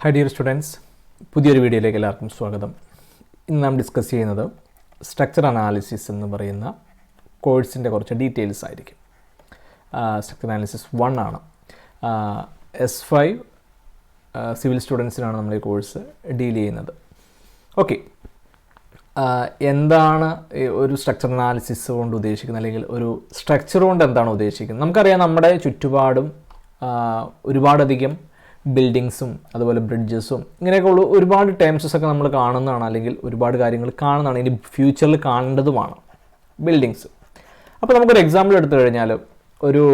Hi dear students, പുതിയൊരു വീഡിയോയിലേക്ക് എല്ലാവർക്കും സ്വാഗതം. ഇന്ന് നാം ഡിസ്കസ് ചെയ്യുന്നത് സ്ട്രക്ചർ അനാലിസിസ് എന്ന് പറയുന്ന കോഴ്സിൻ്റെ കുറച്ച് ഡീറ്റെയിൽസ് ആയിരിക്കും. സ്ട്രക്ചർ അനാലിസിസ് 1 ആണ്. S5 സിവിൽ സ്റ്റുഡൻസിനാണ് നമ്മൾ ഈ കോഴ്സ് ഡീൽ ചെയ്യുന്നത്. ഓക്കെ, എന്താണ് ഒരു സ്ട്രക്ചർ അനാലിസിസ് കൊണ്ട് ഉദ്ദേശിക്കുന്നത്, അല്ലെങ്കിൽ ഒരു സ്ട്രക്ചർ കൊണ്ട് എന്താണ് ഉദ്ദേശിക്കുന്നത്? നമുക്കറിയാം, നമ്മുടെ ചുറ്റുപാടും ഒരുപാടധികം ബിൽഡിങ്സും അതുപോലെ ബ്രിഡ്ജസും ഇങ്ങനെയൊക്കെയുള്ള ഒരുപാട് ടേംസസ് ഒക്കെ നമ്മൾ കാണുന്നതാണ്, അല്ലെങ്കിൽ ഒരുപാട് കാര്യങ്ങൾ കാണുന്നതാണ്, ഇനി ഫ്യൂച്ചറിൽ കാണേണ്ടതുമാണ് ബിൽഡിങ്സ്. അപ്പോൾ നമുക്കൊരു എക്സാമ്പിൾ എടുത്തു കഴിഞ്ഞാൽ, ഒരു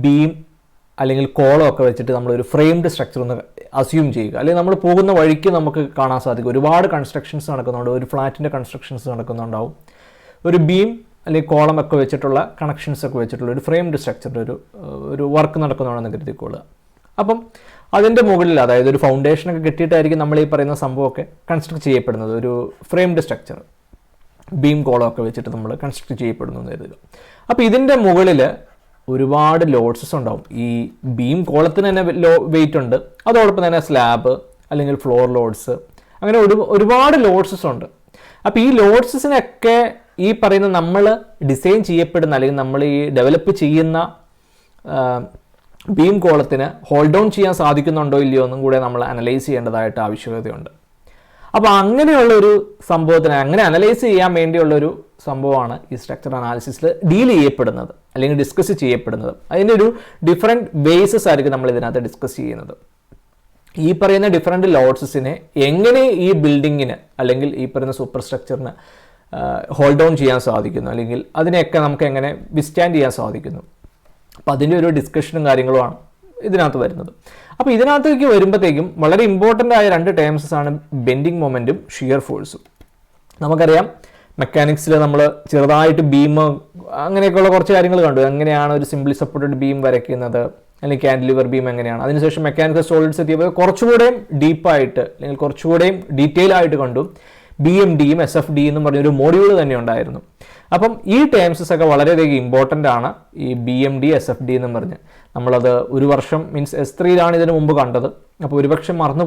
ബീം അല്ലെങ്കിൽ കോളം ഒക്കെ വെച്ചിട്ട് നമ്മളൊരു ഫ്രെയിംഡ് സ്ട്രക്ചർ ഒന്ന് അസ്യൂം ചെയ്യുക. അല്ലെങ്കിൽ നമ്മൾ പോകുന്ന വഴിക്ക് നമുക്ക് കാണാൻ സാധിക്കും ഒരുപാട് കൺസ്ട്രക്ഷൻസ് നടക്കുന്നുണ്ട്, ഒരു ഫ്ലാറ്റിൻ്റെ കൺസ്ട്രക്ഷൻസ് നടക്കുന്നുണ്ടാവും. ഒരു ബീം അല്ലെങ്കിൽ കോളം ഒക്കെ വെച്ചിട്ടുള്ള കണക്ഷൻസ് ഒക്കെ വെച്ചിട്ടുള്ള ഒരു ഫ്രെയിംഡ് സ്ട്രക്ചറിൻ്റെ ഒരു വർക്ക് നടക്കുന്നതാണെന്ന് കരുതിക്കൊള്ളുക. അപ്പം അതിൻ്റെ മുകളിൽ, അതായത് ഒരു ഫൗണ്ടേഷനൊക്കെ കെട്ടിയിട്ടായിരിക്കും നമ്മൾ ഈ പറയുന്ന സംഭവമൊക്കെ കൺസ്ട്രക്ട് ചെയ്യപ്പെടുന്നത്. ഒരു ഫ്രെയിംഡ് സ്ട്രക്ചർ ബീം കോളം ഒക്കെ വെച്ചിട്ട് നമ്മൾ കൺസ്ട്രക്ട് ചെയ്യപ്പെടുന്നു എന്ന് കരുതുക. അപ്പോൾ ഇതിൻ്റെ മുകളിൽ ഒരുപാട് ലോഡ്സസ് ഉണ്ടാവും. ഈ ബീം കോളത്തിന് തന്നെ വെയിറ്റ് ഉണ്ട്, അതോടൊപ്പം തന്നെ സ്ലാബ് അല്ലെങ്കിൽ ഫ്ലോർ ലോഡ്സ്, അങ്ങനെ ഒരുപാട് ലോഡ്സസ് ഉണ്ട്. അപ്പോൾ ഈ ലോഡ്സസിനൊക്കെ ഈ പറയുന്ന നമ്മൾ ഡിസൈൻ ചെയ്യപ്പെടുന്ന, അല്ലെങ്കിൽ നമ്മൾ ഈ ഡെവലപ്പ് ചെയ്യുന്ന ബീം കോളത്തിന് ഹോൾഡ് ഡൗൺ ചെയ്യാൻ സാധിക്കുന്നുണ്ടോ ഇല്ലയോ എന്നും കൂടെ നമ്മൾ അനലൈസ് ചെയ്യേണ്ടതായിട്ട് ആവശ്യകതയുണ്ട്. അപ്പോൾ അങ്ങനെയുള്ളൊരു സംഭവത്തിന്, അങ്ങനെ അനലൈസ് ചെയ്യാൻ വേണ്ടിയുള്ളൊരു സംഭവമാണ് ഈ സ്ട്രക്ചർ അനാലിസിസിൽ ഡീൽ ചെയ്യപ്പെടുന്നത് അല്ലെങ്കിൽ ഡിസ്കസ് ചെയ്യപ്പെടുന്നത്. അതിൻ്റെ ഒരു ഡിഫറെൻറ്റ് ബേസസ് ആയിരിക്കും നമ്മൾ ഇതിനകത്ത് ഡിസ്കസ് ചെയ്യുന്നത്. ഈ പറയുന്ന ഡിഫറെൻറ്റ് ലോഡ്സസിനെ എങ്ങനെ ഈ ബിൽഡിങ്ങിന് അല്ലെങ്കിൽ ഈ പറയുന്ന സൂപ്പർ സ്ട്രക്ചറിന് ഹോൾഡ് ഡൗൺ ചെയ്യാൻ സാധിക്കുന്നു, അല്ലെങ്കിൽ അതിനെയൊക്കെ നമുക്ക് എങ്ങനെ വിസ്റ്റാൻഡ് ചെയ്യാൻ സാധിക്കുന്നു. അപ്പോൾ അതിൻ്റെ ഒരു ഡിസ്കഷനും കാര്യങ്ങളുമാണ് ഇതിനകത്ത് വരുന്നത്. അപ്പോൾ ഇതിനകത്തേക്ക് വരുമ്പോഴത്തേക്കും വളരെ ഇമ്പോർട്ടൻ്റ് ആയ രണ്ട് ടേംസസ് ആണ് ബെൻഡിങ് മൊമെൻറ്റും ഷിയർ ഫോഴ്സും. നമുക്കറിയാം, മെക്കാനിക്സിൽ നമ്മൾ ചെറുതായിട്ട് ബീം അങ്ങനെയൊക്കെയുള്ള കുറച്ച് കാര്യങ്ങൾ കണ്ടു. എങ്ങനെയാണ് ഒരു സിംപ്ലി സപ്പോർട്ടഡ് ബീം വരയ്ക്കുന്നത്, അല്ലെങ്കിൽ ക്യാൻഡിലിവർ ബീം എങ്ങനെയാണ്. അതിനുശേഷം മെക്കാനിക്കൽ സോളിഡ്സ് എത്തിയപ്പോൾ കുറച്ചുകൂടെയും ഡീപ്പായിട്ട് അല്ലെങ്കിൽ കുറച്ചുകൂടെയും ഡീറ്റെയിൽ ആയിട്ട് കണ്ടു. BMDയും SFD എന്നും പറഞ്ഞൊരു മോഡ്യൂൾ തന്നെ ഉണ്ടായിരുന്നു. അപ്പം ഈ ടേംസസ് ഒക്കെ വളരെയധികം ഇമ്പോർട്ടൻ്റ് ആണ്. ഈ BMD SFD എന്നും പറഞ്ഞ് നമ്മളത് ഒരു വർഷം മീൻസ് S3യിലാണ് ഇതിനു മുമ്പ് കണ്ടത്. അപ്പോൾ ഒരുപക്ഷെ മറന്നു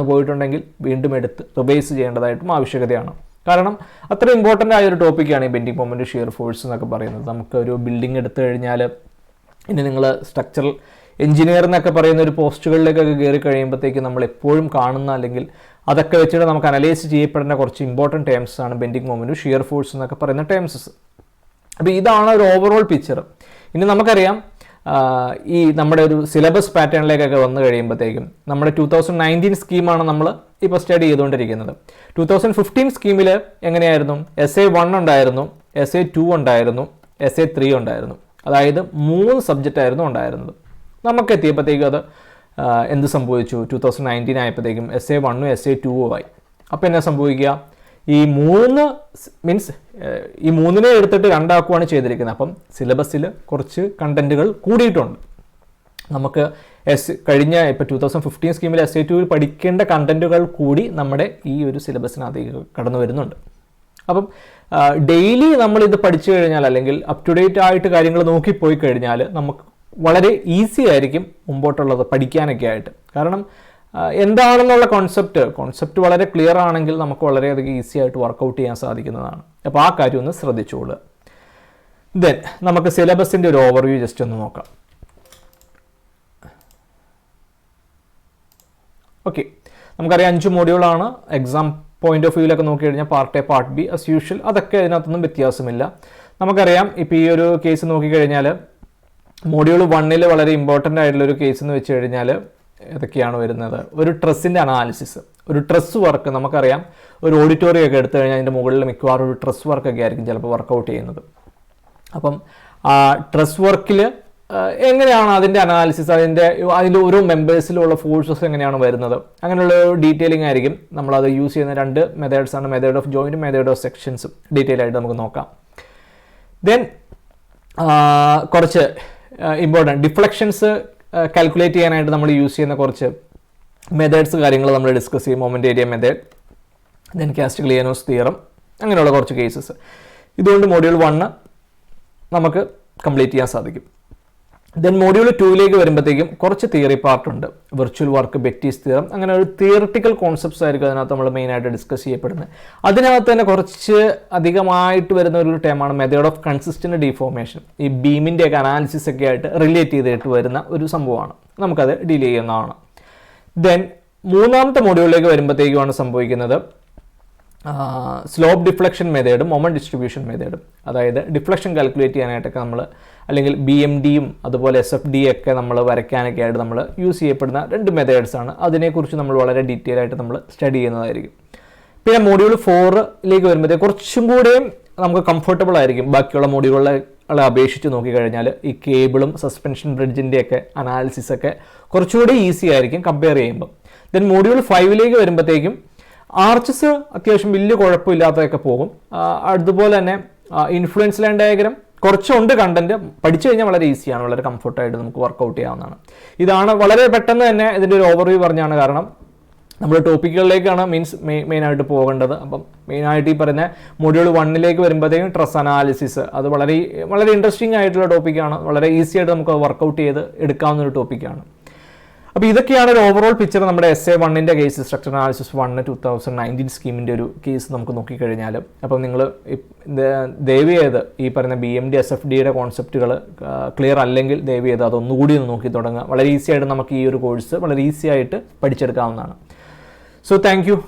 പോയിട്ടുണ്ടെങ്കിൽ വീണ്ടും എടുത്ത് റിവൈസ് ചെയ്യേണ്ടതായിട്ടും ആവശ്യകതയാണ്. കാരണം അത്ര ഇമ്പോർട്ടൻ്റ് ആയൊരു ടോപ്പിക്കാണ് ഈ ബെൻഡിങ് മൊമെൻറ്റ് ഷിയർ ഫോഴ്സ് എന്നൊക്കെ പറയുന്നത്. നമുക്കൊരു ബിൽഡിംഗ് എടുത്തു കഴിഞ്ഞാൽ, ഇനി നിങ്ങൾ സ്ട്രക്ചറൽ എഞ്ചിനീയർ എന്നൊക്കെ പറയുന്ന ഒരു പോസ്റ്റുകളിലേക്കൊക്കെ കയറി കഴിയുമ്പോഴത്തേക്ക് നമ്മൾ എപ്പോഴും കാണുന്ന, അല്ലെങ്കിൽ അതൊക്കെ വെച്ചിട്ട് നമുക്ക് അനലൈസ് ചെയ്യപ്പെടുന്ന കുറച്ച് ഇമ്പോർട്ടൻറ്റ് ടേംസ് ആണ് ബെൻഡിങ് മൊമെൻറ്റും ഷിയർ ഫോഴ്സ് എന്നൊക്കെ പറയുന്ന ടേംസസ്. അപ്പോൾ ഇതാണ് ഒരു ഓവറോൾ പിക്ചർ. ഇനി നമുക്കറിയാം, ഈ നമ്മുടെ ഒരു സിലബസ് പാറ്റേണിലേക്കൊക്കെ വന്നു കഴിയുമ്പോഴത്തേക്കും നമ്മുടെ 2019 സ്കീമാണ് നമ്മൾ ഇപ്പോൾ സ്റ്റഡി ചെയ്തുകൊണ്ടിരിക്കുന്നത്. 2015 സ്കീമിൽ എങ്ങനെയായിരുന്നു? SA1 ഉണ്ടായിരുന്നു, SA2 ഉണ്ടായിരുന്നു, SA3 ഉണ്ടായിരുന്നു. അതായത് 3 സബ്ജക്റ്റ് ആയിരുന്നു ഉണ്ടായിരുന്നത്. നമുക്ക് എത്തിയപ്പോഴത്തേക്കും അത് എന്ത് സംഭവിച്ചു? 2019 ആയപ്പോഴത്തേക്കും SA1 SA2 ആയി. അപ്പോൾ എന്നാ സംഭവിക്കുക? ഈ 3 മീൻസ് ഈ 3നെ എടുത്തിട്ട് 2 ആക്കുകയാണ് ചെയ്തിരിക്കുന്നത്. അപ്പം സിലബസിൽ കുറച്ച് കണ്ടന്റുകൾ കൂടിയിട്ടുണ്ട്. നമുക്ക് കഴിഞ്ഞ ഇപ്പോൾ 2015 സ്കീമിൽ SA2 പഠിക്കേണ്ട കണ്ടന്റുകൾ കൂടി നമ്മുടെ ഈ ഒരു സിലബസിനകത്തേക്ക് കടന്നു വരുന്നുണ്ട്. അപ്പം ഡെയിലി നമ്മളിത് പഠിച്ചു കഴിഞ്ഞാൽ, അല്ലെങ്കിൽ അപ് ടു ഡേറ്റ് ആയിട്ട് കാര്യങ്ങൾ നോക്കിപ്പോയി കഴിഞ്ഞാൽ നമുക്ക് വളരെ ഈസി ആയിരിക്കും മുമ്പോട്ടുള്ളത് പഠിക്കാനൊക്കെ ആയിട്ട്. കാരണം എന്താണെന്നുള്ള കോൺസെപ്റ്റ് വളരെ ക്ലിയർ ആണെങ്കിൽ നമുക്ക് വളരെയധികം ഈസി ആയിട്ട് വർക്കൗട്ട് ചെയ്യാൻ സാധിക്കുന്നതാണ്. അപ്പോൾ ആ കാര്യം ഒന്ന് ശ്രദ്ധിച്ചോളുക. ദെൻ നമുക്ക് സിലബസിൻ്റെ ഒരു ഓവർവ്യൂ ജസ്റ്റ് ഒന്ന് നോക്കാം. ഓക്കെ, നമുക്കറിയാം 5 മോഡ്യൂളാണ്. എക്സാം പോയിന്റ് ഓഫ് വ്യൂവിലൊക്കെ നോക്കി കഴിഞ്ഞാൽ part A, part B as usual, അതൊക്കെ ഇതിനകത്തൊന്നും വ്യത്യാസമില്ല. നമുക്കറിയാം, ഇപ്പോൾ ഈ ഒരു കേസ് നോക്കിക്കഴിഞ്ഞാൽ മോഡ്യൂൾ 1 വളരെ ഇമ്പോർട്ടൻ്റ് ആയിട്ടുള്ളൊരു കേസ് എന്ന് വെച്ച് കഴിഞ്ഞാൽ ഏതൊക്കെയാണ് വരുന്നത്? ഒരു ട്രസ്സിൻ്റെ അനാലിസിസ്, ഒരു ട്രസ് വർക്ക്. നമുക്കറിയാം, ഒരു ഓഡിറ്റോറിയം ഒക്കെ എടുത്തു കഴിഞ്ഞാൽ അതിൻ്റെ മുകളിൽ മിക്കവാറും ഒരു ട്രസ് വർക്കൊക്കെ ആയിരിക്കും ചിലപ്പോൾ വർക്കൗട്ട് ചെയ്യുന്നത്. അപ്പം ആ ട്രസ് വർക്കിൽ എങ്ങനെയാണ് അതിൻ്റെ അനാലിസിസ്, അതിൻ്റെ ഓരോ മെമ്പേഴ്സിലുള്ള ഫോഴ്സസ് എങ്ങനെയാണ് വരുന്നത്, അങ്ങനെയുള്ള ഡീറ്റെയിലിംഗ് ആയിരിക്കും. നമ്മളത് യൂസ് ചെയ്യുന്ന 2 മെത്തേഡ്സാണ്, മെത്തേഡ് ഓഫ് ജോയിൻറ്റും മെത്തേഡ് ഓഫ് സെക്ഷൻസും. ഡീറ്റെയിൽ ആയിട്ട് നമുക്ക് നോക്കാം. ദെൻ കുറച്ച് ഇമ്പോർട്ടൻറ്റ് ഡിഫ്ലക്ഷൻസ് കാൽക്കുലേറ്റ് ചെയ്യാനായിട്ട് നമ്മൾ യൂസ് ചെയ്യുന്ന കുറച്ച് മെത്തേഡ്സ് കാര്യങ്ങൾ നമ്മൾ ഡിസ്കസ് ചെയ്യും. Moment area method, then Castigliano's theorem, അങ്ങനെയുള്ള കുറച്ച് കേസസ്. ഇതുകൊണ്ട് മോഡ്യൂൾ 1 നമുക്ക് കംപ്ലീറ്റ് ചെയ്യാൻ സാധിക്കും. ദെൻ മൊഡ്യൂൾ 2 വരുമ്പോഴത്തേക്കും കുറച്ച് തിയറി പാർട്ടുണ്ട്. വിർച്വൽ വർക്ക്, ബെറ്റീസ് തിയറം, അങ്ങനെ ഒരു തിയറിറ്റിക്കൽ കോൺസെപ്റ്റ്സ് ആയിരിക്കും അതിനകത്ത് നമ്മൾ മെയിനായിട്ട് ഡിസ്കസ് ചെയ്യപ്പെടുന്നത്. അതിനകത്ത് തന്നെ കുറച്ച് അധികമായിട്ട് വരുന്ന ഒരു ടേമാണ് മെത്തേഡ് ഓഫ് കൺസിസ്റ്റന്റ് ഡീഫോർമേഷൻ. ഈ ബീമിൻ്റെയൊക്കെ അനാലിസിസ് ഒക്കെ ആയിട്ട് റിലേറ്റ് ചെയ്തിട്ട് വരുന്ന ഒരു സംഭവമാണ്. നമുക്കത് ഡീൽ ചെയ്യുന്നതാണ്. ദെൻ മൂന്നാമത്തെ മൊഡ്യൂളിലേക്ക് വരുമ്പോഴത്തേക്കുമാണ് സംഭവിക്കുന്നത് സ്ലോപ്പ് ഡിഫ്ലക്ഷൻ മെത്തേഡും മൊമെന്റ് ഡിസ്ട്രിബ്യൂഷൻ മെത്തേഡും. അതായത് ഡിഫ്ലക്ഷൻ കാൽക്കുലേറ്റ് ചെയ്യാനായിട്ടൊക്കെ നമ്മൾ, അല്ലെങ്കിൽ BMDയും അതുപോലെ SFD ഒക്കെ നമ്മൾ വരയ്ക്കാനൊക്കെ ആയിട്ട് നമ്മൾ യൂസ് ചെയ്യപ്പെടുന്ന 2 മെത്തേഡ്സാണ്. അതിനെക്കുറിച്ച് നമ്മൾ വളരെ ഡീറ്റെയിൽ ആയിട്ട് നമ്മൾ സ്റ്റഡി ചെയ്യുന്നതായിരിക്കും. പിന്നെ മൊഡ്യൂൾ 4 വരുമ്പോഴത്തേക്ക് കുറച്ചും കൂടെയും നമുക്ക് കംഫർട്ടബിൾ ആയിരിക്കും ബാക്കിയുള്ള മൊഡ്യൂളുകളെ അപേക്ഷിച്ച് നോക്കിക്കഴിഞ്ഞാൽ. ഈ കേബിളും സസ്പെൻഷൻ ബ്രിഡ്ജിൻ്റെയൊക്കെ അനാലിസിസൊക്കെ കുറച്ചുകൂടി ഈസി ആയിരിക്കും കമ്പയർ ചെയ്യുമ്പോൾ. ദെൻ മൊഡ്യൂൾ 5 വരുമ്പോഴത്തേക്കും ആർച്ചസ് അത്യാവശ്യം വലിയ കുഴപ്പമില്ലാത്തതൊക്കെ പോകും. അതുപോലെ തന്നെ ഇൻഫ്ലുവൻസ് ലൈൻ ഡയഗ്രം കുറച്ചുണ്ട് കണ്ടന്റ്, പഠിച്ചു കഴിഞ്ഞാൽ വളരെ ഈസിയാണ്, വളരെ കംഫർട്ടായിട്ട് നമുക്ക് വർക്കൗട്ട് ചെയ്യാവുന്നതാണ്. ഇതാണ് വളരെ പെട്ടെന്ന് തന്നെ ഇതിൻ്റെ ഒരു ഓവർവ്യൂ പറഞ്ഞാണ്, കാരണം നമ്മൾ ടോപ്പിക്കുകളിലേക്കാണ് മെയിനായിട്ട് പോകേണ്ടത്. അപ്പം മെയിനായിട്ട് ഈ പറയുന്ന മൊഡ്യൂൾ 1 വരുമ്പോഴത്തേക്കും സ്ട്രെസ് അനാലിസിസ്, അത് വളരെ വളരെ ഇൻട്രസ്റ്റിംഗ് ആയിട്ടുള്ള ടോപ്പിക്കാണ്. വളരെ ഈസി ആയിട്ട് നമുക്ക് വർക്കൗട്ട് ചെയ്ത് എടുക്കാവുന്ന ഒരു ടോപ്പിക്കാണ്. അപ്പോൾ ഇതൊക്കെയാണ് ഒരു ഓവറോൾ പിക്ചർ നമ്മുടെ SA1 കേസ്, സ്ട്രക്ചർ അനാലിസിസ് 1 2019 സ്കീമിൻ്റെ ഒരു കേസ് നമുക്ക് നോക്കിക്കഴിഞ്ഞാൽ. അപ്പം നിങ്ങൾ ദയവ് ചെയ്ത് ഈ പറയുന്ന BMD SFDയുടെ കോൺസെപ്റ്റുകൾ ക്ലിയർ അല്ലെങ്കിൽ ദയവ് ചെയ്ത് അതൊന്നുകൂടി ഒന്ന് നോക്കി തുടങ്ങുക. വളരെ ഈസി ആയിട്ട് നമുക്ക് ഈ ഒരു കോഴ്സ് വളരെ ഈസി ആയിട്ട് പഠിച്ചെടുക്കാവുന്നതാണ്. So thank you.